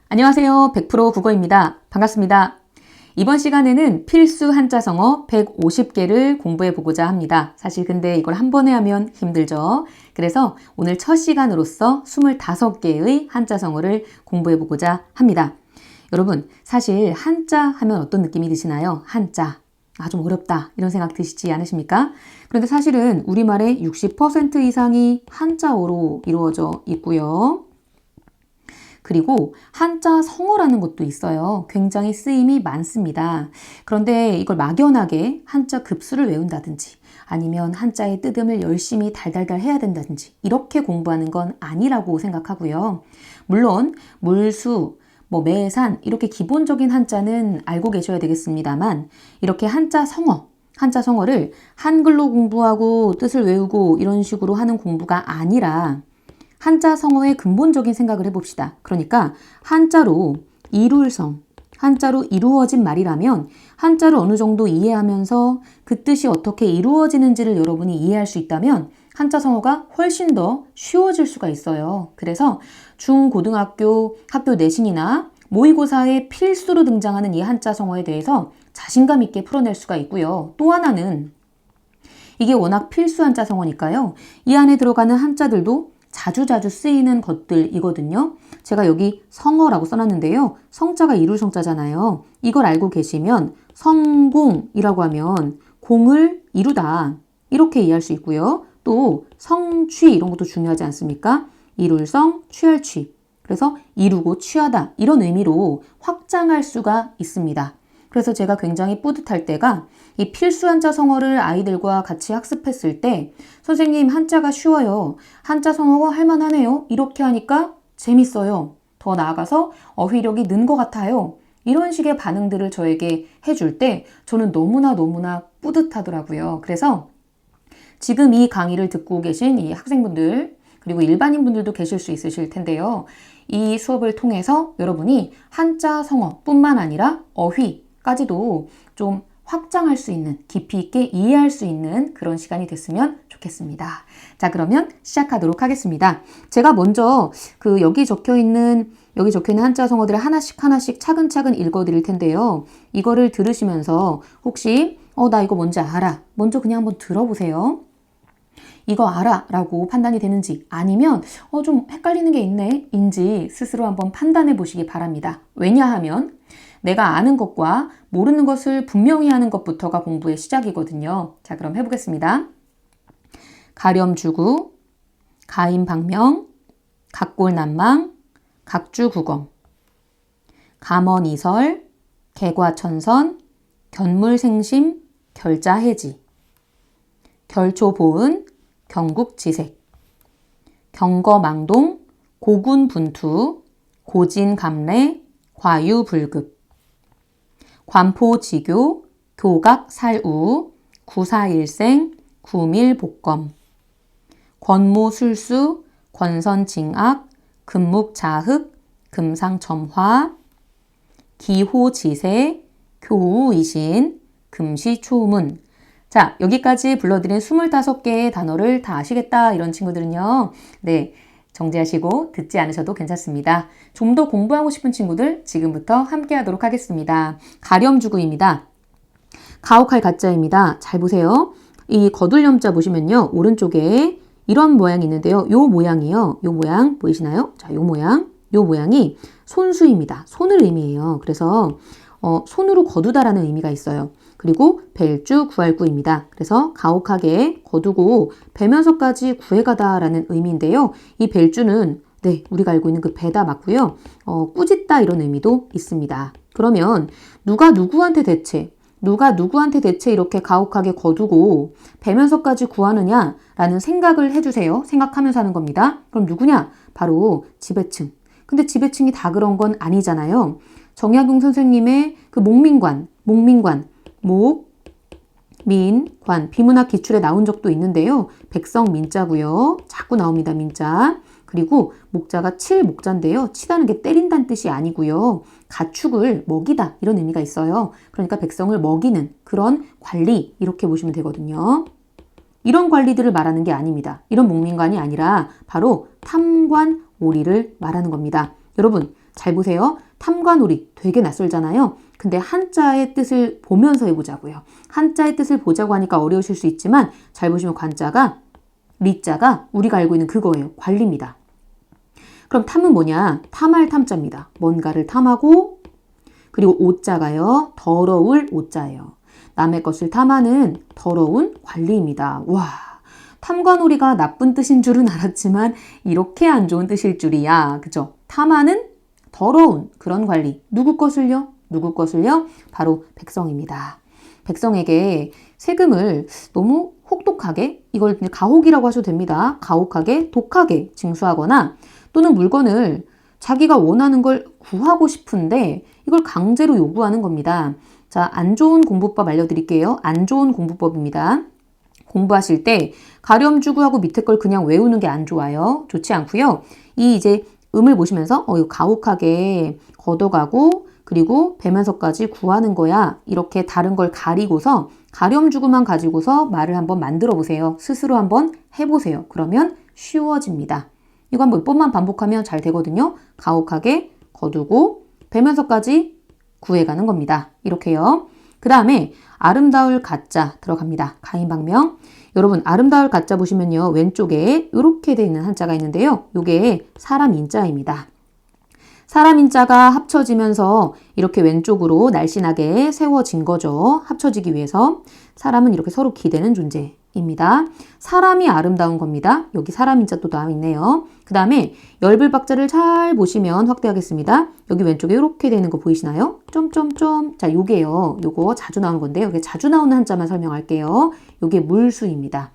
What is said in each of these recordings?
안녕하세요. 100% 국어입니다. 반갑습니다. 이번 시간에는 필수 한자성어 150개를 공부해 보고자 합니다. 사실 근데 이걸 한 번에 하면 힘들죠. 그래서 오늘 첫 시간으로서 25개의 한자성어를 공부해 보고자 합니다. 여러분, 사실 한자 하면 어떤 느낌이 드시나요? 한자. 좀 어렵다 이런 생각 드시지 않으십니까? 그런데 사실은 우리말의 60% 이상이 한자어로 이루어져 있고요. 그리고 한자 성어라는 것도 있어요. 굉장히 쓰임이 많습니다. 그런데 이걸 막연하게 한자 급수를 외운다든지 아니면 한자의 뜨듬을 열심히 달달달 해야 된다든지 이렇게 공부하는 건 아니라고 생각하고요. 물론 물수, 매산 이렇게 기본적인 한자는 알고 계셔야 되겠습니다만 이렇게 한자 성어를 한글로 공부하고 뜻을 외우고 이런 식으로 하는 공부가 아니라 한자 성어의 근본적인 생각을 해봅시다. 그러니까 한자로 한자로 이루어진 말이라면 한자를 어느 정도 이해하면서 그 뜻이 어떻게 이루어지는지를 여러분이 이해할 수 있다면 한자 성어가 훨씬 더 쉬워질 수가 있어요. 그래서 중고등학교 학교 내신이나 모의고사에 필수로 등장하는 이 한자 성어에 대해서 자신감 있게 풀어낼 수가 있고요. 또 하나는 이게 워낙 필수 한자 성어니까요. 이 안에 들어가는 한자들도 자주자주 쓰이는 것들이거든요. 제가 여기 성어라고 써놨는데요. 성자가 이룰 성자잖아요. 이걸 알고 계시면 성공이라고 하면 공을 이루다 이렇게 이해할 수 있고요. 또 성취 이런 것도 중요하지 않습니까? 이룰 성, 취할 취. 그래서 이루고 취하다 이런 의미로 확장할 수가 있습니다. 그래서 제가 굉장히 뿌듯할 때가 이 필수 한자 성어를 아이들과 같이 학습했을 때 선생님 한자가 쉬워요. 한자 성어가 할만하네요. 이렇게 하니까 재밌어요. 더 나아가서 어휘력이 는 것 같아요. 이런 식의 반응들을 저에게 해줄 때 저는 너무나 뿌듯하더라고요. 그래서 지금 이 강의를 듣고 계신 이 학생분들 그리고 일반인분들도 계실 수 있으실 텐데요. 이 수업을 통해서 여러분이 한자 성어뿐만 아니라 어휘까지도 좀 확장할 수 있는, 깊이 있게 이해할 수 있는 그런 시간이 됐으면 좋겠습니다. 자, 그러면 시작하도록 하겠습니다. 제가 먼저 여기 적혀 있는 한자 성어들을 하나씩 차근차근 읽어드릴 텐데요. 이거를 들으시면서 혹시 나 이거 뭔지 알아. 먼저 그냥 한번 들어보세요. 이거 알아 라고 판단이 되는지 아니면 좀 헷갈리는 게 있네 인지 스스로 한번 판단해 보시기 바랍니다. 왜냐하면 내가 아는 것과 모르는 것을 분명히 하는 것부터가 공부의 시작이거든요. 자, 그럼 해보겠습니다. 가렴주구, 가임박명, 각골난망, 각주국엄, 감언이설, 개과천선, 견물생심, 결자해지, 결초보은, 경국지색, 경거망동, 고군분투, 고진감래, 과유불급, 관포지교, 교각살우, 구사일생, 구밀복검, 권모술수, 권선징악, 금묵자흑, 금상첨화, 기호지세, 교우이신, 금시초문. 자, 여기까지 불러드린 25개의 단어를 다 아시겠다 이런 친구들은요. 네, 정지하시고 듣지 않으셔도 괜찮습니다. 좀 더 공부하고 싶은 친구들 지금부터 함께 하도록 하겠습니다. 가렴주구입니다. 가혹할 가짜입니다. 잘 보세요. 이 거둘염자 보시면요. 오른쪽에 이런 모양이 있는데요. 요 모양이요. 요 모양 보이시나요? 자, 요 모양이 손수입니다. 손을 의미해요. 그래서 손으로 거두다라는 의미가 있어요. 그리고 벨주 구할구입니다. 그래서 가혹하게 거두고 배면서까지 구해가다라는 의미인데요. 이 벨주는 우리가 알고 있는 그 배다 맞고요. 꾸짖다 이런 의미도 있습니다. 그러면 누가 누구한테 대체 이렇게 가혹하게 거두고 배면서까지 구하느냐라는 생각을 해주세요. 생각하면서 하는 겁니다. 그럼 누구냐? 바로 지배층. 근데 지배층이 다 그런 건 아니잖아요. 정약용 선생님의 그 목민관, 목, 민, 관, 비문학 기출에 나온 적도 있는데요. 백성 민자고요. 자꾸 나옵니다. 민자. 그리고 목자가 칠 목자인데요. 치다는 게 때린다는 뜻이 아니고요. 가축을 먹이다 이런 의미가 있어요. 그러니까 백성을 먹이는 그런 관리 이렇게 보시면 되거든요. 이런 관리들을 말하는 게 아닙니다. 이런 목민관이 아니라 바로 탐관 오리를 말하는 겁니다. 여러분 잘 보세요. 탐관오리 되게 낯설잖아요. 근데 한자의 뜻을 보면서 해보자고요. 한자의 뜻을 보자고 하니까 어려우실 수 있지만 잘 보시면 관자가 리자가 우리가 알고 있는 그거예요. 관리입니다. 그럼 탐은 뭐냐? 탐할 탐자입니다. 뭔가를 탐하고 그리고 오자가요. 더러울 오자예요. 남의 것을 탐하는 더러운 관리입니다. 와, 탐관오리가 나쁜 뜻인 줄은 알았지만 이렇게 안 좋은 뜻일 줄이야. 그죠? 탐하는 더러운 그런 관리. 누구 것을요? 누구 것을요? 바로 백성입니다. 백성에게 세금을 너무 혹독하게, 이걸 가혹이라고 하셔도 됩니다. 가혹하게, 독하게 징수하거나 또는 물건을 자기가 원하는 걸 구하고 싶은데 이걸 강제로 요구하는 겁니다. 자, 안 좋은 공부법 알려드릴게요. 안 좋은 공부법입니다. 공부하실 때 가렴 주고 하고 밑에 걸 그냥 외우는 게 안 좋아요. 좋지 않고요. 이 이제 음을 보시면서 이거 가혹하게 걷어가고 그리고 배면서까지 구하는 거야. 이렇게 다른 걸 가리고서 가렴 주고만 가지고서 말을 한번 만들어 보세요. 스스로 한번 해보세요. 그러면 쉬워집니다. 이거 한번 몇 번만 반복하면 잘 되거든요. 가혹하게 거두고 배면서까지 구해가는 겁니다. 이렇게요. 그 다음에 아름다울 가짜 들어갑니다. 가인방명. 여러분 아름다울 가짜 보시면요. 왼쪽에 이렇게 되어 있는 한자가 있는데요. 이게 사람 인자입니다. 사람 인자가 합쳐지면서 이렇게 왼쪽으로 날씬하게 세워진 거죠. 합쳐지기 위해서. 사람은 이렇게 서로 기대는 존재입니다. 사람이 아름다운 겁니다. 여기 사람 인자 또 나와 있네요. 그 다음에 열불박자를 잘 보시면 확대하겠습니다. 여기 왼쪽에 이렇게 되는 거 보이시나요? 점점점. 자, 요게요. 요거 자주 나오는 건데요. 이게 자주 나오는 한자만 설명할게요. 요게 물수입니다.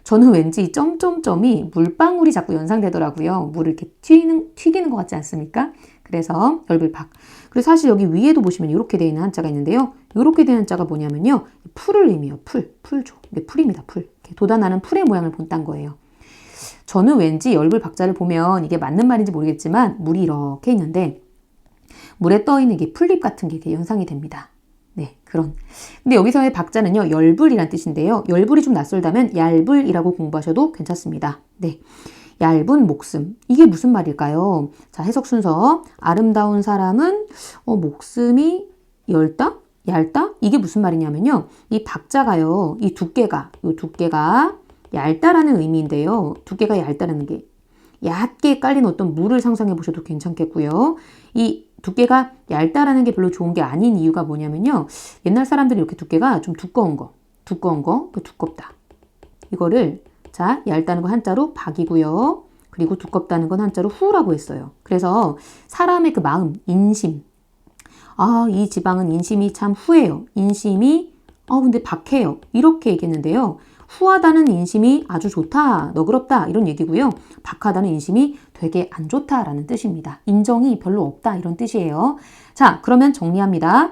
저는 왠지 이 점점점이 물방울이 자꾸 연상되더라고요. 물을 이렇게 튀기는 것 같지 않습니까? 그래서 열불박. 그리고 사실 여기 위에도 보시면 이렇게 되어 있는 한자가 있는데요. 이렇게 되는 한자가 뭐냐면요. 풀을 의미해요. 풀조. 이게 풀입니다. 풀. 이렇게 돋아나는 풀의 모양을 본딴 거예요. 저는 왠지 열불박자를 보면 이게 맞는 말인지 모르겠지만 물이 이렇게 있는데 물에 떠 있는 게 풀잎 같은 게 이렇게 연상이 됩니다. 네, 그런. 근데 여기서의 박자는요, 열불이란 뜻인데요. 열불이 좀 낯설다면 얄불이라고 공부하셔도 괜찮습니다. 네. 얇은 목숨. 이게 무슨 말일까요? 자, 해석 순서. 아름다운 사람은 목숨이 얇다? 이게 무슨 말이냐면요. 이 박자가요. 이 두께가 얇다라는 의미인데요. 두께가 얇다라는 게 얕게 깔린 어떤 물을 상상해 보셔도 괜찮겠고요. 이 두께가 얇다라는 게 별로 좋은 게 아닌 이유가 뭐냐면요. 옛날 사람들이 이렇게 두께가 좀 두꺼운 거, 두껍다. 이거를 자, 얇다는 건 한자로 박이고요. 그리고 두껍다는 건 한자로 후라고 했어요. 그래서 사람의 그 마음, 인심. 아, 이 지방은 인심이 참 후해요. 인심이 근데 박해요. 이렇게 얘기했는데요. 후하다는 인심이 아주 좋다, 너그럽다 이런 얘기고요. 박하다는 인심이 되게 안 좋다라는 뜻입니다. 인정이 별로 없다 이런 뜻이에요. 자, 그러면 정리합니다.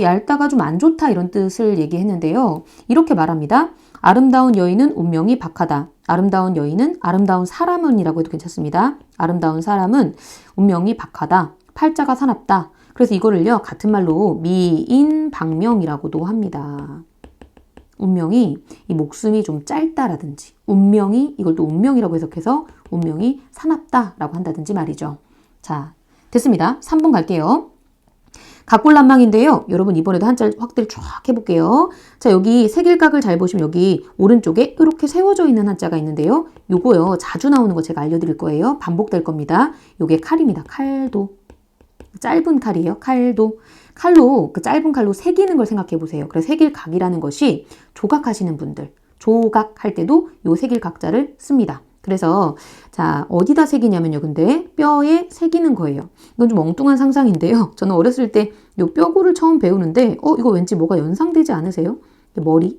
얇다가 좀 안 좋다 이런 뜻을 얘기했는데요. 이렇게 말합니다. 아름다운 여인은 운명이 박하다. 아름다운 여인은 아름다운 사람은 이라고 해도 괜찮습니다. 아름다운 사람은 운명이 박하다. 팔자가 사납다. 그래서 이거를요. 같은 말로 미인방명이라고도 합니다. 운명이 이 목숨이 좀 짧다라든지 운명이 이걸 또 운명이라고 해석해서 운명이 사납다라고 한다든지 말이죠. 자, 됐습니다. 3번 갈게요. 각골난망인데요. 여러분 이번에도 한자 확대를 쫙 해볼게요. 자, 여기 색일각을 잘 보시면 여기 오른쪽에 이렇게 세워져 있는 한자가 있는데요. 요거요. 자주 나오는 거 제가 알려드릴 거예요. 반복될 겁니다. 요게 칼입니다. 칼도. 짧은 칼이에요. 칼도. 칼로 그 짧은 칼로 새기는 걸 생각해 보세요. 그래서 색일각이라는 것이 조각하시는 분들 조각할 때도 요 색일각자를 씁니다. 그래서 자 어디다 새기냐면요. 근데 뼈에 새기는 거예요. 이건 좀 엉뚱한 상상인데요. 저는 어렸을 때 요 뼈골을 처음 배우는데 이거 왠지 뭐가 연상되지 않으세요? 머리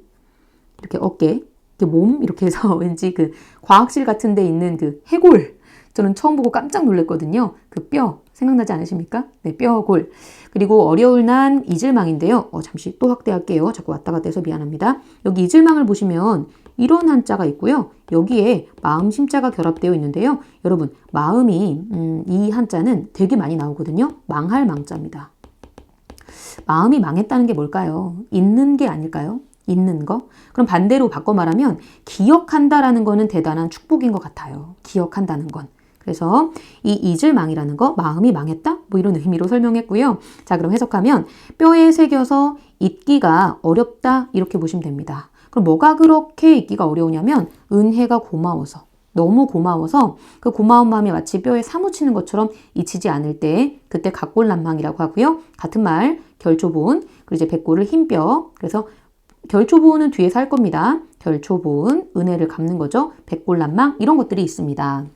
이렇게 어깨 이렇게 몸 이렇게 해서 왠지 그 과학실 같은 데 있는 그 해골 저는 처음 보고 깜짝 놀랐거든요. 그 뼈 생각나지 않으십니까? 네, 뼈골. 그리고 어려울 난 이질망인데요. 잠시 또 확대할게요. 자꾸 왔다 갔다 해서 미안합니다. 여기 이질망을 보시면 이런 한자가 있고요. 여기에 마음 심자가 결합되어 있는데요. 여러분 마음이 이 한자는 되게 많이 나오거든요. 망할 망자입니다. 마음이 망했다는 게 뭘까요? 있는 게 아닐까요? 있는 거? 그럼 반대로 바꿔 말하면 기억한다라는 거는 대단한 축복인 것 같아요. 기억한다는 건. 그래서 이 잊을망이라는 거 마음이 망했다? 뭐 이런 의미로 설명했고요. 자, 그럼 해석하면 뼈에 새겨서 잊기가 어렵다 이렇게 보시면 됩니다. 그럼 뭐가 그렇게 잊기가 어려우냐면 은혜가 고마워서 너무 고마워서 그 고마운 마음이 마치 뼈에 사무치는 것처럼 잊히지 않을 때 그때 각골난망이라고 하고요. 같은 말 결초보은 그리고 이제 백골을 흰뼈 그래서 결초보은은 뒤에서 할 겁니다. 결초보은 은혜를 갚는 거죠. 백골난망 이런 것들이 있습니다.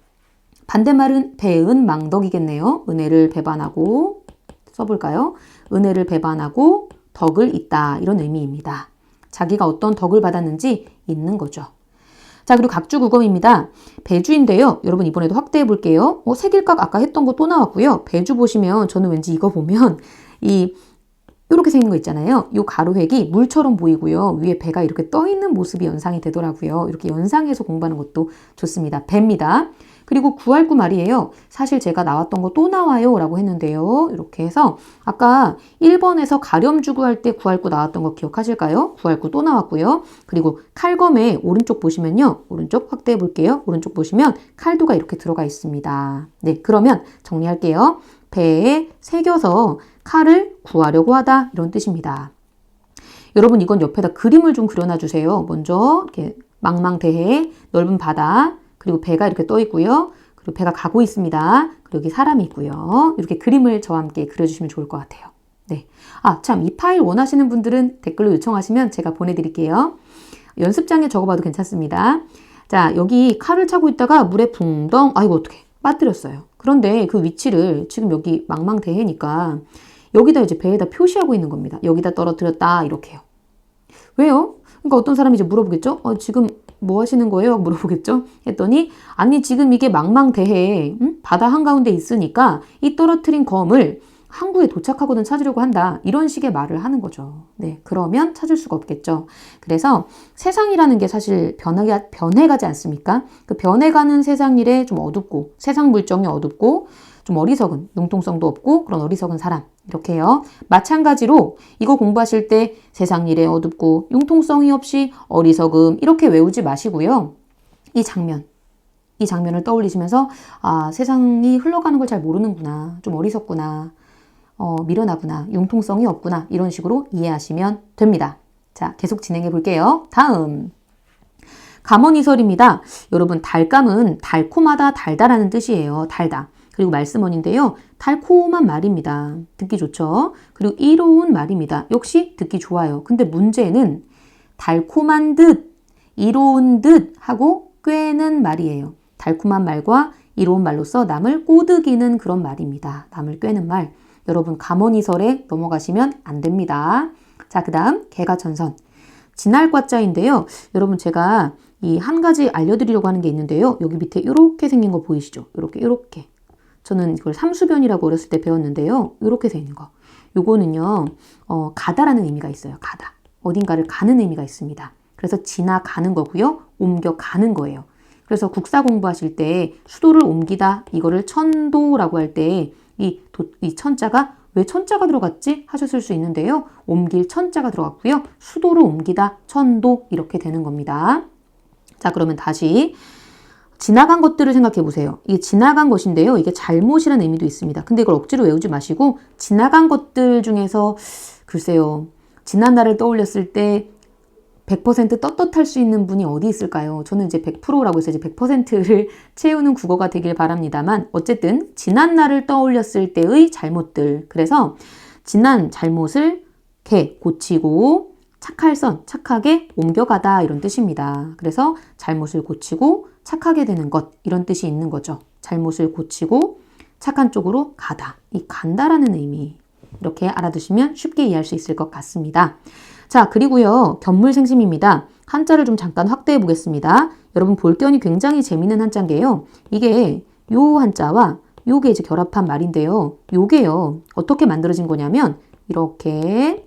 반대말은 배은 망덕이겠네요. 은혜를 배반하고 써볼까요? 은혜를 배반하고 덕을 잇다 이런 의미입니다. 자기가 어떤 덕을 받았는지 잊는 거죠. 자, 그리고 각주국어입니다. 배주인데요. 여러분 이번에도 확대해 볼게요. 색일각 아까 했던 거 또 나왔고요. 배주 보시면 저는 왠지 이거 보면 이렇게 생긴 거 있잖아요. 이 가로획이 물처럼 보이고요. 위에 배가 이렇게 떠 있는 모습이 연상이 되더라고요. 이렇게 연상해서 공부하는 것도 좋습니다. 배입니다. 그리고 구할구 말이에요. 사실 제가 나왔던 거 또 나와요 라고 했는데요. 이렇게 해서 아까 1번에서 가렴주구 할 때 구할구 나왔던 거 기억하실까요? 구할구 또 나왔고요. 그리고 칼검의 오른쪽 보시면요. 오른쪽 확대해 볼게요. 오른쪽 보시면 칼도가 이렇게 들어가 있습니다. 네, 그러면 정리할게요. 배에 새겨서 칼을 구하려고 하다 이런 뜻입니다. 여러분 이건 옆에다 그림을 좀 그려놔 주세요. 먼저 이렇게 망망대해 넓은 바다 그리고 배가 이렇게 떠 있고요. 그리고 배가 가고 있습니다. 그리고 여기 사람이 있고요. 이렇게 그림을 저와 함께 그려주시면 좋을 것 같아요. 네. 아, 참, 이 파일 원하시는 분들은 댓글로 요청하시면 제가 보내드릴게요. 연습장에 적어봐도 괜찮습니다. 자, 여기 칼을 차고 있다가 물에 붕덩, 아이고, 어떡해. 빠뜨렸어요. 그런데 그 위치를 지금 여기 망망대해니까 여기다 이제 배에다 표시하고 있는 겁니다. 여기다 떨어뜨렸다, 이렇게요. 왜요? 그러니까 어떤 사람이 이제 물어보겠죠? 지금 뭐 하시는 거예요? 물어보겠죠? 했더니 아니 지금 이게 망망대해에 바다 한가운데 있으니까 이 떨어뜨린 검을 항구에 도착하고는 찾으려고 한다. 이런 식의 말을 하는 거죠. 네, 그러면 찾을 수가 없겠죠. 그래서 세상이라는 게 사실 변해가지 않습니까? 그 변해가는 세상 일에 좀 어둡고 세상 물정이 어둡고 좀 어리석은 융통성도 없고 그런 어리석은 사람 이렇게요. 마찬가지로 이거 공부하실 때 세상 일에 어둡고 융통성이 없이 어리석음 이렇게 외우지 마시고요. 이 장면을 떠올리시면서 아 세상이 흘러가는 걸 잘 모르는구나. 좀 어리석구나. 미련하구나. 융통성이 없구나. 이런 식으로 이해하시면 됩니다. 자, 계속 진행해 볼게요. 다음 감언이설입니다. 여러분 달감은 달콤하다 달다라는 뜻이에요. 달다. 그리고 말씀원인데요. 달콤한 말입니다. 듣기 좋죠? 그리고 이로운 말입니다. 역시 듣기 좋아요. 근데 문제는 달콤한 듯, 이로운 듯 하고 꿰는 말이에요. 달콤한 말과 이로운 말로써 남을 꼬드기는 그런 말입니다. 남을 꿰는 말. 여러분 감언이설에 넘어가시면 안 됩니다. 자, 그 다음 개가천선. 진할과자인데요. 여러분 제가 이 한 가지 알려드리려고 하는 게 있는데요. 여기 밑에 이렇게 생긴 거 보이시죠? 이렇게. 저는 이걸 삼수변이라고 어렸을 때 배웠는데요. 이렇게 생긴 거. 요거는요. 가다라는 의미가 있어요. 가다. 어딘가를 가는 의미가 있습니다. 그래서 지나가는 거고요. 옮겨가는 거예요. 그래서 국사 공부하실 때 수도를 옮기다 이거를 천도라고 할 때 이 천자가 왜 천자가 들어갔지? 하셨을 수 있는데요. 옮길 천자가 들어갔고요. 수도를 옮기다 천도 이렇게 되는 겁니다. 자, 그러면 다시 지나간 것들을 생각해 보세요. 이게 지나간 것인데요. 이게 잘못이라는 의미도 있습니다. 근데 이걸 억지로 외우지 마시고 지나간 것들 중에서 글쎄요. 지난 날을 떠올렸을 때 100% 떳떳할 수 있는 분이 어디 있을까요? 저는 이제 100%라고 해서 이제 100%를 채우는 국어가 되길 바랍니다만 어쨌든 지난 날을 떠올렸을 때의 잘못들. 그래서 지난 잘못을 고치고 착할선, 착하게 옮겨가다 이런 뜻입니다. 그래서 잘못을 고치고 착하게 되는 것 이런 뜻이 있는 거죠. 잘못을 고치고 착한 쪽으로 가다. 이 간다라는 의미 이렇게 알아두시면 쉽게 이해할 수 있을 것 같습니다. 자, 그리고요. 견물생심입니다. 한자를 좀 잠깐 확대해 보겠습니다. 여러분 볼견이 굉장히 재미있는 한자인데요. 이게 요 한자와 요게 이제 결합한 말인데요. 요게요. 어떻게 만들어진 거냐면 이렇게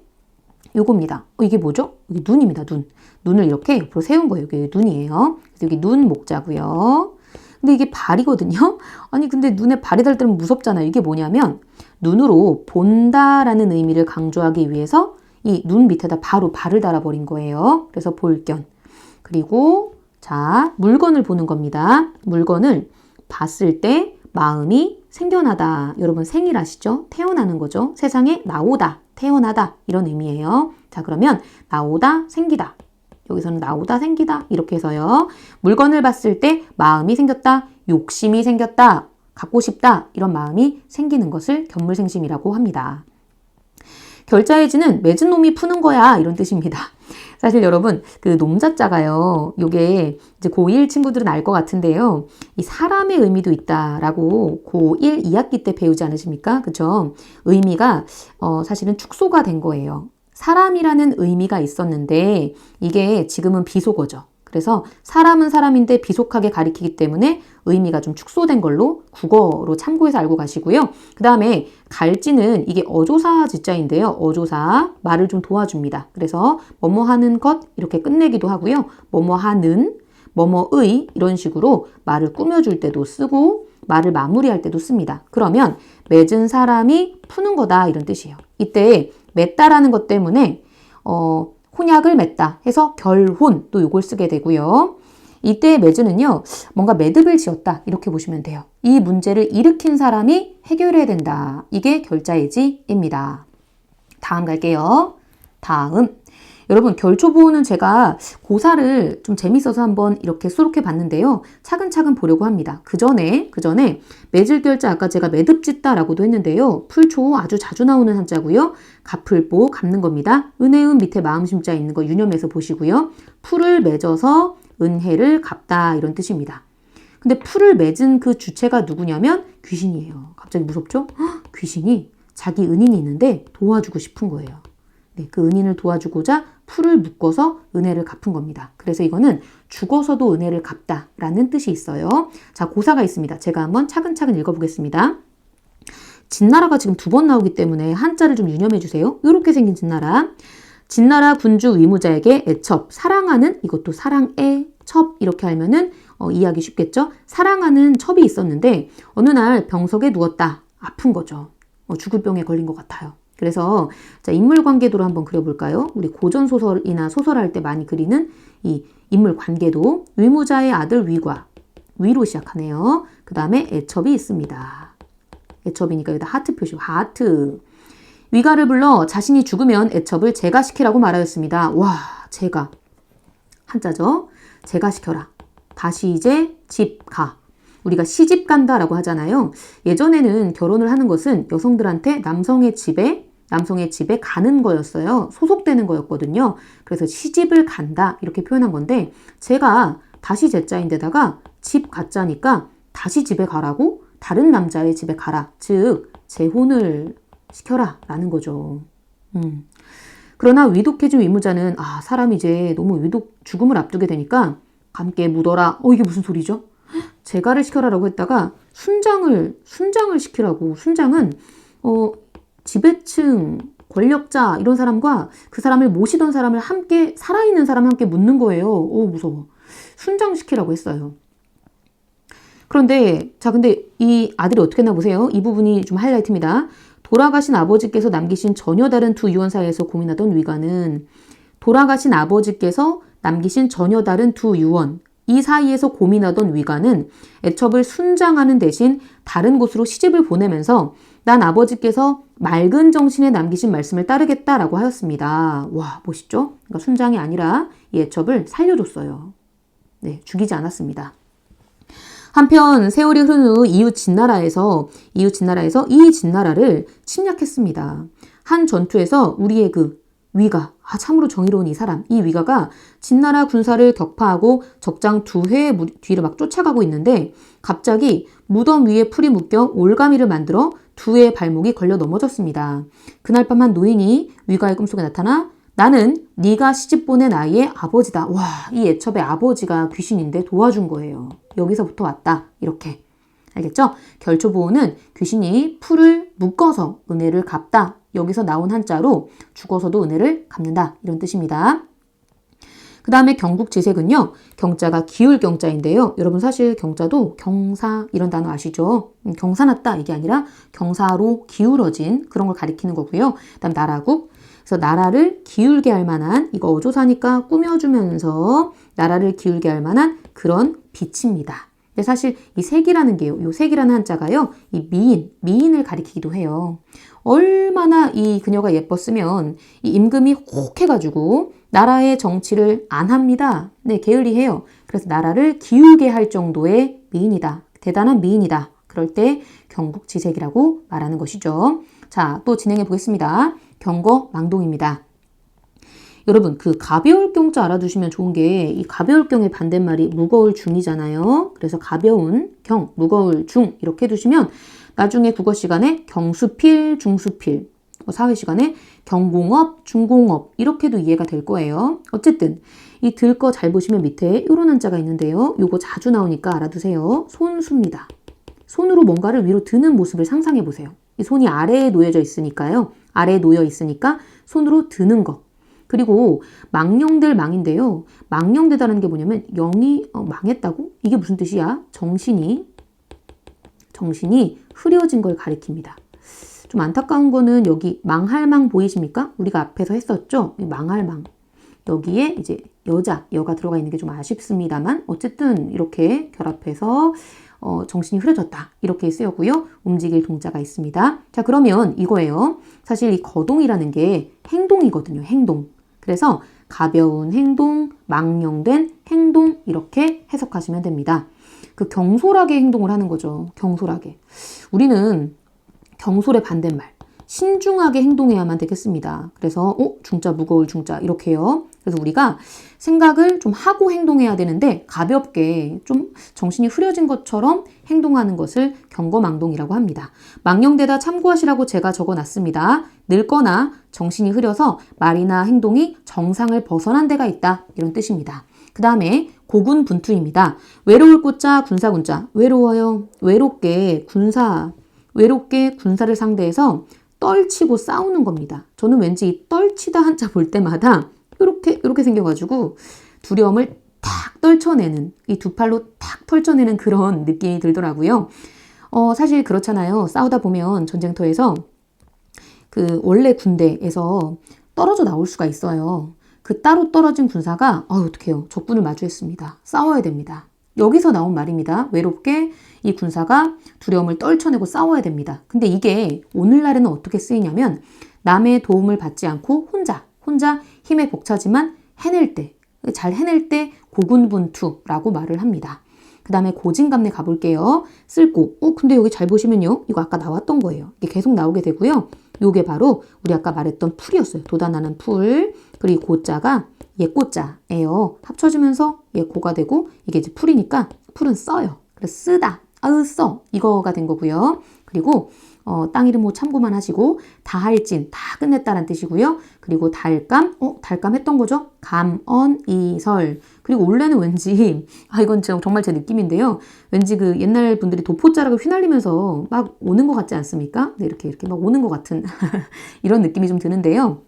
요겁니다. 이게 뭐죠? 이게 눈입니다. 눈. 눈을 이렇게 옆으로 세운 거예요. 이게 눈이에요. 그래서 여기 눈 목자고요. 근데 이게 발이거든요. 아니 근데 눈에 발이 달 때는 무섭잖아요. 이게 뭐냐면 눈으로 본다라는 의미를 강조하기 위해서 이 눈 밑에다 바로 발을 달아버린 거예요. 그래서 볼견. 그리고 자 물건을 보는 겁니다. 물건을 봤을 때 마음이 생겨나다. 여러분 생일 아시죠? 태어나는 거죠. 세상에 나오다, 태어나다 이런 의미예요. 자, 그러면 나오다, 생기다. 여기서는 나오다, 생기다 이렇게 해서요. 물건을 봤을 때 마음이 생겼다, 욕심이 생겼다, 갖고 싶다 이런 마음이 생기는 것을 견물생심이라고 합니다. 결자의 지는 맺은 놈이 푸는 거야 이런 뜻입니다. 사실 여러분 그 놈자자가요. 요게 이제 고1 친구들은 알 것 같은데요. 이 사람의 의미도 있다라고 고1 2학기 때 배우지 않으십니까? 그쵸? 의미가 사실은 축소가 된 거예요. 사람이라는 의미가 있었는데 이게 지금은 비속어죠. 그래서 사람은 사람인데 비속하게 가리키기 때문에 의미가 좀 축소된 걸로 국어로 참고해서 알고 가시고요. 그 다음에 갈지는 이게 어조사 지자인데요. 어조사 말을 좀 도와줍니다. 그래서 뭐뭐 하는 것 이렇게 끝내기도 하고요. 뭐뭐 하는, 뭐뭐의 이런 식으로 말을 꾸며줄 때도 쓰고 말을 마무리할 때도 씁니다. 그러면 맺은 사람이 푸는 거다 이런 뜻이에요. 이때 맺다라는 것 때문에 혼약을 맺다 해서 결혼 또 요걸 쓰게 되고요. 이때 맺은은요. 뭔가 매듭을 지었다 이렇게 보시면 돼요. 이 문제를 일으킨 사람이 해결해야 된다. 이게 결자의 지입니다. 다음 갈게요. 다음. 여러분 결초보호는 제가 고사를 좀 재밌어서 한번 이렇게 수록해 봤는데요. 차근차근 보려고 합니다. 그 전에 맺을 결자 아까 제가 매듭짓다라고도 했는데요. 풀초 아주 자주 나오는 한자고요. 갚을보 갚는 겁니다. 은혜은 밑에 마음심자 있는 거 유념해서 보시고요. 풀을 맺어서 은혜를 갚다 이런 뜻입니다. 근데 풀을 맺은 그 주체가 누구냐면 귀신이에요. 갑자기 무섭죠? 귀신이 자기 은인이 있는데 도와주고 싶은 거예요. 네, 그 은인을 도와주고자 풀을 묶어서 은혜를 갚은 겁니다. 그래서 이거는 죽어서도 은혜를 갚다라는 뜻이 있어요. 자, 고사가 있습니다. 제가 한번 차근차근 읽어보겠습니다. 진나라가 지금 2번 나오기 때문에 한자를 좀 유념해 주세요. 이렇게 생긴 진나라. 진나라 군주 위무자에게 애첩, 사랑하는 이것도 사랑애, 첩 이렇게 하면은 이해하기 쉽겠죠? 사랑하는 첩이 있었는데 어느 날 병석에 누웠다. 아픈 거죠. 죽을 병에 걸린 것 같아요. 그래서 자, 인물 관계도로 한번 그려볼까요? 우리 고전 소설이나 소설할 때 많이 그리는 이 인물 관계도 위무자의 아들 위과 위로 시작하네요. 그 다음에 애첩이 있습니다. 애첩이니까 여기다 하트 표시 하트. 위가를 불러 자신이 죽으면 애첩을 제가시키라고 말하였습니다. 와, 제가 한자죠. 제가시켜라. 다시 이제 집 가. 우리가 시집 간다라고 하잖아요. 예전에는 결혼을 하는 것은 여성들한테 남성의 집에 가는 거였어요. 소속되는 거였거든요. 그래서 시집을 간다 이렇게 표현한 건데 제가 다시 제자인데다가 집 가자니까 다시 집에 가라고 다른 남자의 집에 가라. 즉 재혼을 시켜라 라는 거죠. 그러나 위독해진 위무자는 사람이 이제 너무 죽음을 앞두게 되니까 함께 묻어라. 이게 무슨 소리죠? 제가를 시켜라라고 했다가 순장을 시키라고. 순장은 지배층, 권력자 이런 사람과 그 사람을 모시던 사람을 함께 살아있는 사람을 함께 묻는 거예요. 무서워. 순장시키라고 했어요. 그런데 자 근데 이 아들이 어떻게 했나 보세요. 이 부분이 좀 하이라이트입니다. 돌아가신 아버지께서 남기신 전혀 다른 두 유언 사이에서 고민하던 위관은 돌아가신 아버지께서 남기신 전혀 다른 두 유언 이 사이에서 고민하던 위관은 애첩을 순장하는 대신 다른 곳으로 시집을 보내면서 난 아버지께서 맑은 정신에 남기신 말씀을 따르겠다라고 하였습니다. 와, 멋있죠? 그러니까 순장이 아니라 이 애첩을 살려줬어요. 네, 죽이지 않았습니다. 한편 세월이 흐른 후 이웃 진나라에서 이 진나라를 침략했습니다. 한 전투에서 우리의 그 위가, 참으로 정의로운 이 사람, 이 위가가 진나라 군사를 격파하고 적장 2회의 뒤를 막 쫓아가고 있는데 갑자기 무덤 위에 풀이 묶여 올가미를 만들어 2회의 발목이 걸려 넘어졌습니다. 그날 밤 한 노인이 위가의 꿈속에 나타나 나는 네가 시집 보낸 아이의 아버지다. 와, 이 애첩의 아버지가 귀신인데 도와준 거예요. 여기서부터 왔다. 이렇게. 알겠죠? 결초보호는 귀신이 풀을 묶어서 은혜를 갚다. 여기서 나온 한자로 죽어서도 은혜를 갚는다. 이런 뜻입니다. 그 다음에 경국지색은요. 경자가 기울 경자인데요. 여러분 사실 경자도 경사 이런 단어 아시죠? 경사났다 이게 아니라 경사로 기울어진 그런 걸 가리키는 거고요. 그 다음 나라국. 그래서 나라를 기울게 할 만한 이거 어조사니까 꾸며주면서 나라를 기울게 할 만한 그런 빛입니다. 근데 사실 이 색이라는 게요. 이 색이라는 한자가요. 이 미인을 가리키기도 해요. 얼마나 이 그녀가 예뻤으면 이 임금이 혹 해가지고 나라의 정치를 안 합니다. 네, 게을리해요. 그래서 나라를 기우게 할 정도의 미인이다. 대단한 미인이다. 그럴 때 경국지색이라고 말하는 것이죠. 자, 또 진행해 보겠습니다. 경거망동입니다. 여러분, 그 가벼울 경자 알아두시면 좋은 게 이 가벼울 경의 반대말이 무거울 중이잖아요. 그래서 가벼운 경, 무거울 중 이렇게 두시면 나중에 국어 시간에 경수필, 중수필, 사회 시간에 경공업, 중공업 이렇게도 이해가 될 거예요. 어쨌든 이 들 거 잘 보시면 밑에 이런 한자가 있는데요. 요거 자주 나오니까 알아두세요. 손수입니다. 손으로 뭔가를 위로 드는 모습을 상상해 보세요. 이 손이 아래에 놓여져 있으니까요. 아래에 놓여 있으니까 손으로 드는 거. 그리고 망령될 망인데요. 망령되다는 게 뭐냐면 영이 망했다고? 이게 무슨 뜻이야? 정신이 흐려진 걸 가리킵니다. 좀 안타까운 거는 여기 망할망 보이십니까? 우리가 앞에서 했었죠? 망할망. 여기에 이제 여가 들어가 있는 게 좀 아쉽습니다만 어쨌든 이렇게 결합해서 정신이 흐려졌다. 이렇게 쓰였고요. 움직일 동자가 있습니다. 자, 그러면 이거예요. 사실 이 거동이라는 게 행동이거든요. 행동. 그래서 가벼운 행동, 망령된 행동 이렇게 해석하시면 됩니다. 그 경솔하게 행동을 하는 거죠. 경솔하게. 우리는 경솔의 반대말. 신중하게 행동해야만 되겠습니다. 그래서 중자 무거울 중자 이렇게요. 그래서 우리가 생각을 좀 하고 행동해야 되는데 가볍게 좀 정신이 흐려진 것처럼 행동하는 것을 경거망동이라고 합니다. 망령되다 참고하시라고 제가 적어놨습니다. 늙거나 정신이 흐려서 말이나 행동이 정상을 벗어난 데가 있다. 이런 뜻입니다. 그 다음에 고군분투입니다. 외로울 꽃자 군사군자. 외로워요. 외롭게 군사를 상대해서 떨치고 싸우는 겁니다. 저는 왠지 이 떨치다 한자 볼 때마다 이렇게 생겨가지고 두려움을 탁 떨쳐내는 이 두 팔로 탁 펼쳐내는 그런 느낌이 들더라고요. 사실 그렇잖아요. 싸우다 보면 전쟁터에서 그 원래 군대에서 떨어져 나올 수가 있어요. 그 따로 떨어진 군사가 어떡해요. 적군을 마주했습니다. 싸워야 됩니다. 여기서 나온 말입니다. 외롭게 이 군사가 두려움을 떨쳐내고 싸워야 됩니다. 근데 이게 오늘날에는 어떻게 쓰이냐면 남의 도움을 받지 않고 혼자 힘에 벅차지만 잘 해낼 때 고군분투라고 말을 합니다. 그 다음에 고진감래 가볼게요. 쓸고. 근데 여기 잘 보시면요. 이거 아까 나왔던 거예요. 이게 계속 나오게 되고요. 요게 바로 우리 아까 말했던 풀이었어요. 돋아나는 풀. 그리고 고자가 예꼬자예요. 합쳐지면서 예고가 되고 이게 이제 풀이니까 풀은 써요. 그래서 쓰다, 써 이거가 된 거고요. 그리고 땅 이름 뭐 참고만 하시고 다할진, 다 끝냈다는 뜻이고요. 그리고 달감, 달감 했던 거죠. 감언이설. 그리고 원래는 왠지 이건 정말 제 느낌인데요. 왠지 그 옛날 분들이 도포자락을 휘날리면서 막 오는 것 같지 않습니까? 네, 이렇게 막 오는 것 같은 이런 느낌이 좀 드는데요.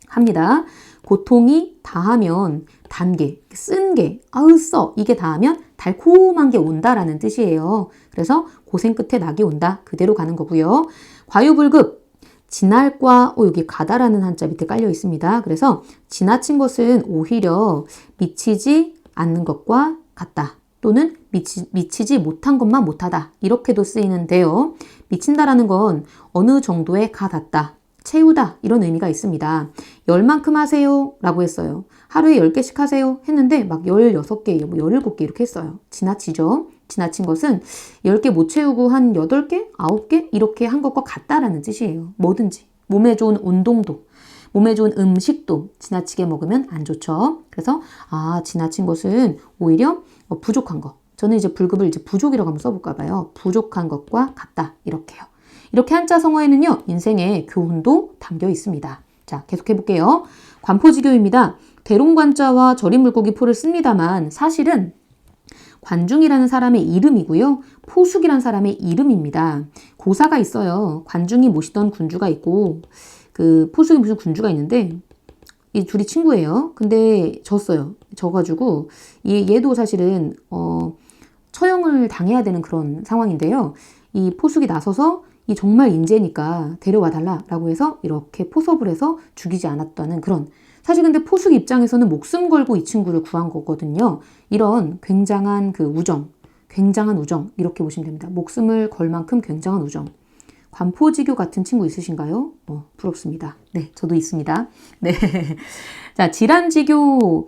합니다. 고통이 다하면 단게, 쓴 게, 써 이게 다하면 달콤한 게 온다라는 뜻이에요. 그래서 고생 끝에 낙이 온다. 그대로 가는 거고요. 과유불급, 지날과 여기 가다라는 한자 밑에 깔려 있습니다. 그래서 지나친 것은 오히려 미치지 않는 것과 같다. 또는 미치지 못한 것만 못하다. 이렇게도 쓰이는데요. 미친다라는 건 어느 정도에 가닿다. 채우다 이런 의미가 있습니다. 열만큼 하세요 라고 했어요. 하루에 10개씩 하세요 했는데 막 16개, 뭐 17개 이렇게 했어요. 지나치죠. 지나친 것은 10개 못 채우고 한 8개, 9개 이렇게 한 것과 같다라는 뜻이에요. 뭐든지. 몸에 좋은 운동도, 몸에 좋은 음식도 지나치게 먹으면 안 좋죠. 그래서 지나친 것은 오히려 부족한 것. 저는 이제 불급을 이제 부족이라고 한번 써볼까 봐요. 부족한 것과 같다 이렇게요. 이렇게 한자 성어에는요. 인생의 교훈도 담겨 있습니다. 자, 계속 해볼게요. 관포지교입니다. 대롱관자와 절임물고기 포를 씁니다만 사실은 관중이라는 사람의 이름이고요. 포숙이라는 사람의 이름입니다. 고사가 있어요. 관중이 모시던 군주가 있고 그 포숙이 무슨 군주가 있는데 이 둘이 친구예요. 근데 졌어요. 져가지고 얘도 사실은 처형을 당해야 되는 그런 상황인데요. 이 포숙이 나서서 이 정말 인재니까 데려와 달라라고 해서 이렇게 포섭을 해서 죽이지 않았다는 그런 사실 근데 포숙 입장에서는 목숨 걸고 이 친구를 구한 거거든요. 이런 굉장한 그 우정 굉장한 우정 이렇게 보시면 됩니다. 목숨을 걸 만큼 굉장한 우정. 관포지교 같은 친구 있으신가요? 부럽습니다. 네, 저도 있습니다. 네. 자, 질환지교,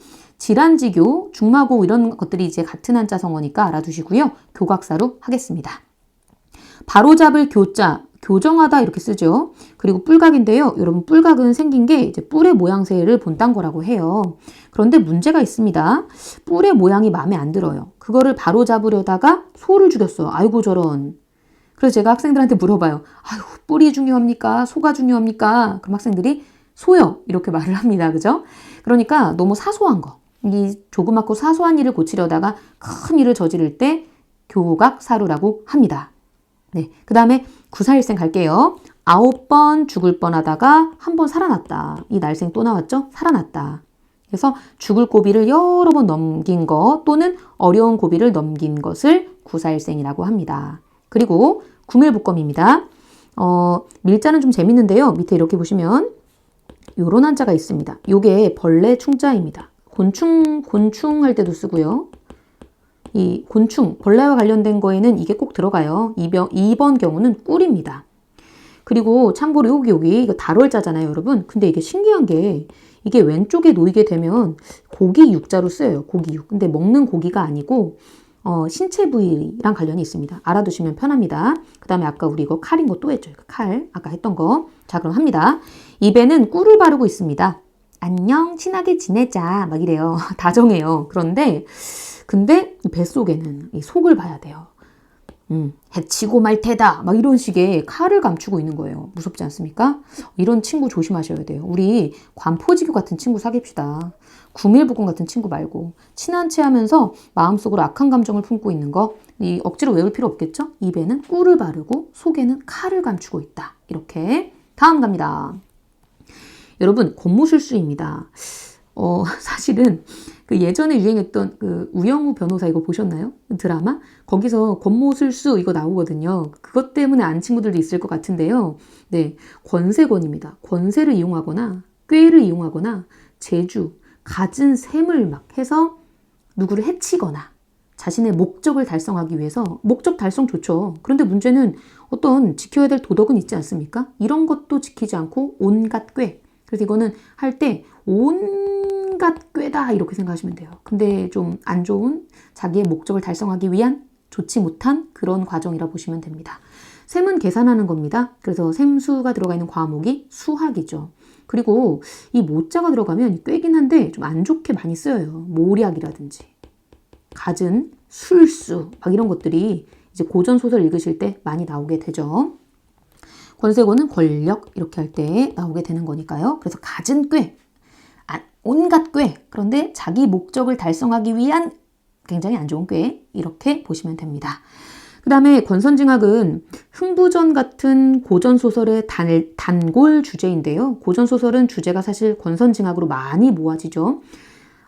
중마고 이런 것들이 이제 같은 한자 성어니까 알아두시고요. 교각사로 하겠습니다. 바로잡을 교자, 교정하다 이렇게 쓰죠. 그리고 뿔각인데요. 여러분 뿔각은 생긴 게 이제 뿔의 모양새를 본딴 거라고 해요. 그런데 문제가 있습니다. 뿔의 모양이 마음에 안 들어요. 그거를 바로잡으려다가 소를 죽였어요. 아이고 저런. 그래서 제가 학생들한테 물어봐요. 아유, 뿔이 중요합니까? 소가 중요합니까? 그럼 학생들이 소요. 이렇게 말을 합니다. 그죠? 그러니까 너무 사소한 거. 이 조그맣고 사소한 일을 고치려다가 큰 일을 저지를 때 교각사루라고 합니다. 네. 그 다음에 구사일생 갈게요. 9번 죽을 뻔하다가 한 번 살아났다. 이 날생 또 나왔죠? 살아났다. 그래서 죽을 고비를 여러 번 넘긴 것 또는 어려운 고비를 넘긴 것을 구사일생이라고 합니다. 그리고 구밀복검입니다. 밀자는 좀 재밌는데요. 밑에 이렇게 보시면 요런 한자가 있습니다. 요게 벌레 충자입니다. 곤충 할 때도 쓰고요. 이 곤충, 벌레와 관련된 거에는 이게 꼭 들어가요. 2번 경우는 꿀입니다. 그리고 참고로 여기 이거 달월자잖아요, 여러분. 근데 이게 신기한 게 이게 왼쪽에 놓이게 되면 고기 육자로 쓰여요. 고기 육. 근데 먹는 고기가 아니고 신체 부위랑 관련이 있습니다. 알아두시면 편합니다. 그 다음에 아까 우리 이거 칼인 거 또 했죠. 칼. 아까 했던 거. 자, 그럼 합니다. 입에는 꿀을 바르고 있습니다. 안녕, 친하게 지내자. 막 이래요. 다정해요. 근데 뱃속에는 이 속을 봐야 돼요. 해치고 말 테다. 막 이런 식의 칼을 감추고 있는 거예요. 무섭지 않습니까? 이런 친구 조심하셔야 돼요. 우리 관포지교 같은 친구 사귀읍시다. 구밀복권 같은 친구 말고 친한 체 하면서 마음속으로 악한 감정을 품고 있는 거 이 억지로 외울 필요 없겠죠? 입에는 꿀을 바르고 속에는 칼을 감추고 있다. 이렇게 다음 갑니다. 여러분 권모술수입니다. 사실은 그 예전에 유행했던 그 우영우 변호사 이거 보셨나요? 드라마? 거기서 권모술수 이거 나오거든요. 그것 때문에 안 친구들도 있을 것 같은데요. 네, 권세권입니다. 권세를 이용하거나 꾀를 이용하거나 재주, 갖은 셈을 막 해서 누구를 해치거나 자신의 목적을 달성하기 위해서 목적 달성 좋죠. 그런데 문제는 어떤 지켜야 될 도덕은 있지 않습니까? 이런 것도 지키지 않고 온갖 꾀. 그래서 이거는 할 때 온갖 꾀다 이렇게 생각하시면 돼요. 근데 좀 안 좋은 자기의 목적을 달성하기 위한 좋지 못한 그런 과정이라 보시면 됩니다. 셈은 계산하는 겁니다. 그래서 셈수가 들어가 있는 과목이 수학이죠. 그리고 이 모자가 들어가면 꾀긴 한데 좀 안 좋게 많이 쓰여요. 모략이라든지 갖은, 술수 막 이런 것들이 이제 고전 소설 읽으실 때 많이 나오게 되죠. 권세고는 권력 이렇게 할 때 나오게 되는 거니까요. 그래서 갖은 꾀, 온갖 꾀, 그런데 자기 목적을 달성하기 위한 굉장히 안 좋은 꾀 이렇게 보시면 됩니다. 그 다음에 권선징악은 흥부전 같은 고전소설의 단골 주제인데요. 고전소설은 주제가 사실 권선징악으로 많이 모아지죠.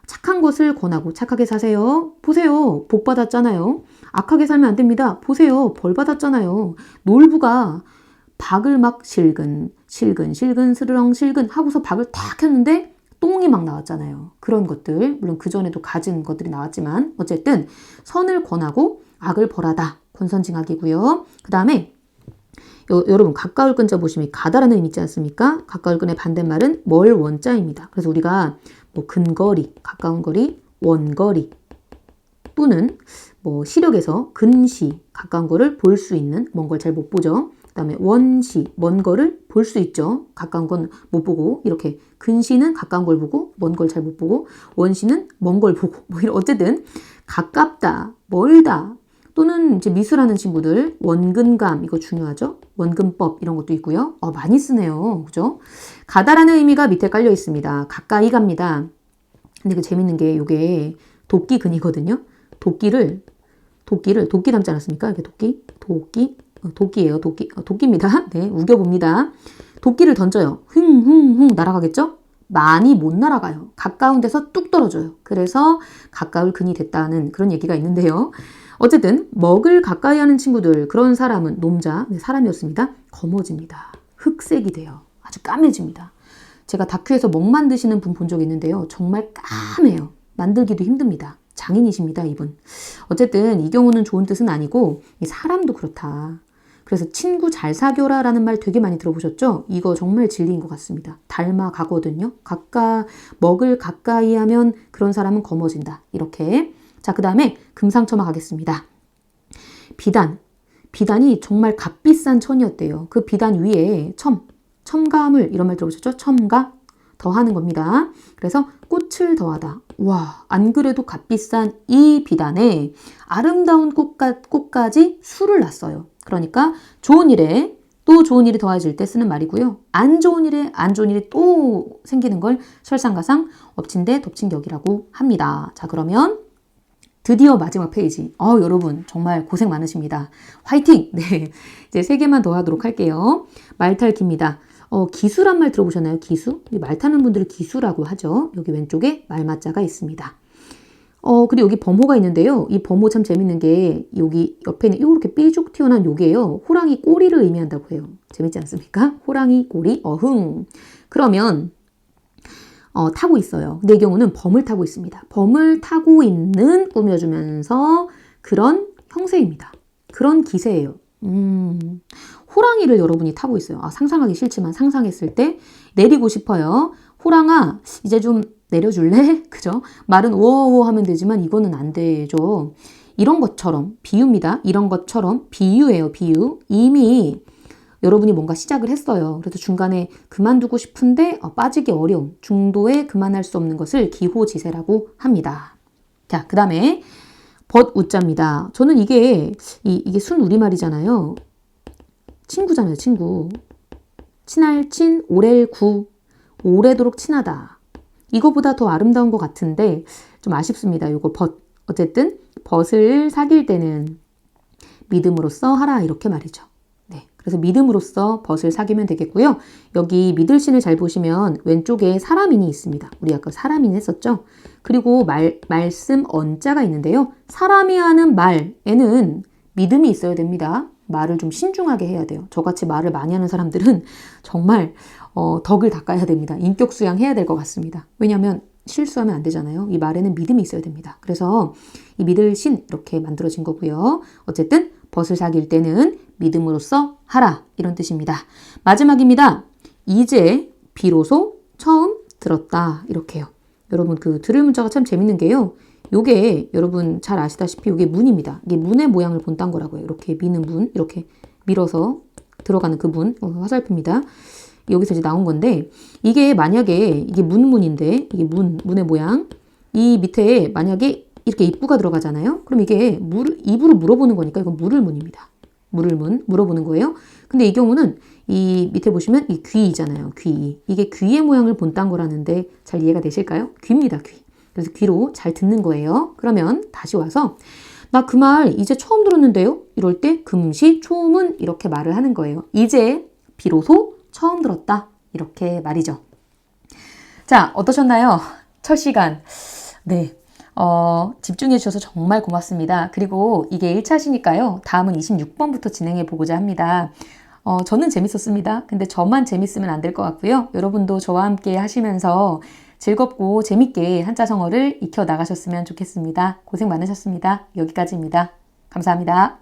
착한 것을 권하고 착하게 사세요. 보세요. 복 받았잖아요. 악하게 살면 안 됩니다. 보세요. 벌 받았잖아요. 놀부가 박을 막 실근 스르렁 실근 하고서 박을 탁 했는데 똥이 막 나왔잖아요. 그런 것들, 물론 그전에도 가진 것들이 나왔지만 어쨌든 선을 권하고 악을 벌하다. 권선징악이고요. 그 다음에 여러분 가까울 끈자 보시면 가다라는 의미 있지 않습니까? 가까울 끈의 반대말은 멀 원자입니다. 그래서 우리가 뭐 근거리, 가까운 거리, 원거리 또는 뭐 시력에서 근시, 가까운 거를 볼 수 있는 먼 걸 잘 못 보죠. 그 다음에 원시, 먼 거를 볼 수 있죠. 가까운 건 못 보고 이렇게 근시는 가까운 걸 보고 먼 걸 잘 못 보고 원시는 먼 걸 보고 뭐 이런 어쨌든 가깝다, 멀다 또는 이제 미술하는 친구들 원근감 이거 중요하죠. 원근법 이런 것도 있고요. 많이 쓰네요. 그죠? 가다라는 의미가 밑에 깔려 있습니다. 가까이 갑니다. 근데 그 재밌는 게 이게 도끼근이거든요. 도끼 닮지 않았습니까? 이게 도끼예요. 도끼입니다. 네, 우겨봅니다. 도끼를 던져요. 흥 날아가겠죠? 많이 못 날아가요. 가까운 데서 뚝 떨어져요. 그래서 가까울 근이 됐다는 그런 얘기가 있는데요. 어쨌든 먹을 가까이 하는 친구들 그런 사람은 놈자 사람이었습니다. 검어집니다. 흑색이 돼요. 아주 까매집니다. 제가 다큐에서 먹 만드시는 분 본 적 있는데요. 정말 까매요. 만들기도 힘듭니다. 장인이십니다, 이분. 어쨌든 이 경우는 좋은 뜻은 아니고 이 사람도 그렇다. 그래서 친구 잘 사귀어라 라는 말 되게 많이 들어보셨죠? 이거 정말 진리인 것 같습니다. 닮아가거든요. 먹을 가까이 하면 그런 사람은 검어진다. 이렇게. 자, 그 다음에 금상첨화 가겠습니다. 비단이 정말 값비싼 천이었대요. 그 비단 위에 첨가물 이런 말 들어보셨죠? 첨가 더하는 겁니다. 그래서 꽃을 더하다. 와, 안 그래도 값비싼 이 비단에 아름다운 꽃까지 수를 놨어요. 그러니까 좋은 일에 또 좋은 일이 더해질 때 쓰는 말이고요. 안 좋은 일이 또 생기는 걸 설상가상 엎친 데 덮친 격이라고 합니다. 자, 그러면 드디어 마지막 페이지. 여러분 정말 고생 많으십니다. 화이팅! 네, 이제 3개만 더 하도록 할게요. 말탈기입니다. 기수란 말 들어보셨나요? 기수? 말 타는 분들을 기수라고 하죠. 여기 왼쪽에 말맞자가 있습니다. 그리고 여기 범호가 있는데요. 이 범호 참 재밌는 게 여기 옆에는 이렇게 삐죽 튀어나온 요게요. 호랑이 꼬리를 의미한다고 해요. 재밌지 않습니까? 호랑이 꼬리, 어흥. 그러면 타고 있어요. 근데 이 경우는 범을 타고 있습니다. 범을 타고 있는 꾸며주면서 그런 형세입니다. 그런 기세예요. 호랑이를 여러분이 타고 있어요. 상상하기 싫지만 상상했을 때 내리고 싶어요. 호랑아, 이제 좀 내려줄래? 그죠? 말은 워워 하면 되지만 이거는 안 되죠. 이런 것처럼 비유입니다. 이런 것처럼 비유예요. 비유. 이미 여러분이 뭔가 시작을 했어요. 그래서 중간에 그만두고 싶은데 빠지기 어려움, 중도에 그만할 수 없는 것을 기호지세라고 합니다. 자, 그 다음에 벗우자입니다. 저는 이게 순 우리말이잖아요. 친구잖아요. 친구. 친할 친, 오렐 구. 오래도록 친하다. 이거보다 더 아름다운 것 같은데 좀 아쉽습니다. 이거 벗. 어쨌든 벗을 사귈 때는 믿음으로써 하라 이렇게 말이죠. 네, 그래서 믿음으로써 벗을 사귀면 되겠고요. 여기 믿을신을 잘 보시면 왼쪽에 사람인이 있습니다. 우리 아까 사람인 했었죠? 그리고 말씀 언자가 있는데요. 사람이 하는 말에는 믿음이 있어야 됩니다. 말을 좀 신중하게 해야 돼요. 저같이 말을 많이 하는 사람들은 정말 덕을 닦아야 됩니다. 인격 수양해야 될 것 같습니다. 왜냐하면 실수하면 안 되잖아요. 이 말에는 믿음이 있어야 됩니다. 그래서 이 믿을 신 이렇게 만들어진 거고요. 어쨌든 벗을 사귈 때는 믿음으로써 하라 이런 뜻입니다. 마지막입니다. 이제 비로소 처음 들었다 이렇게요. 여러분 그 들을 문자가 참 재밌는 게요. 요게 여러분 잘 아시다시피 요게 문입니다. 이게 문의 모양을 본딴 거라고요. 이렇게 미는 문, 이렇게 밀어서 들어가는 그 문, 화살표입니다. 여기서 이제 나온 건데 이게 만약에 이게 문인데 이게 문의 모양 이 밑에 만약에 이렇게 입구가 들어가잖아요. 그럼 이게 입으로 물어보는 거니까 이건 물을 문입니다. 물을 물어보는 거예요. 근데 이 경우는 이 밑에 보시면 이 귀이잖아요. 귀. 이게 귀의 모양을 본딴 거라는데 잘 이해가 되실까요? 귀입니다. 귀. 그래서 귀로 잘 듣는 거예요. 그러면 다시 와서 나 그 말 이제 처음 들었는데요. 이럴 때 금시 초음은 이렇게 말을 하는 거예요. 이제 비로소 처음 들었다. 이렇게 말이죠. 자, 어떠셨나요? 첫 시간. 네. 집중해 주셔서 정말 고맙습니다. 그리고 이게 1차시니까요. 다음은 26번부터 진행해 보고자 합니다. 저는 재밌었습니다. 근데 저만 재밌으면 안 될 것 같고요. 여러분도 저와 함께 하시면서 즐겁고 재밌게 한자성어를 익혀 나가셨으면 좋겠습니다. 고생 많으셨습니다. 여기까지입니다. 감사합니다.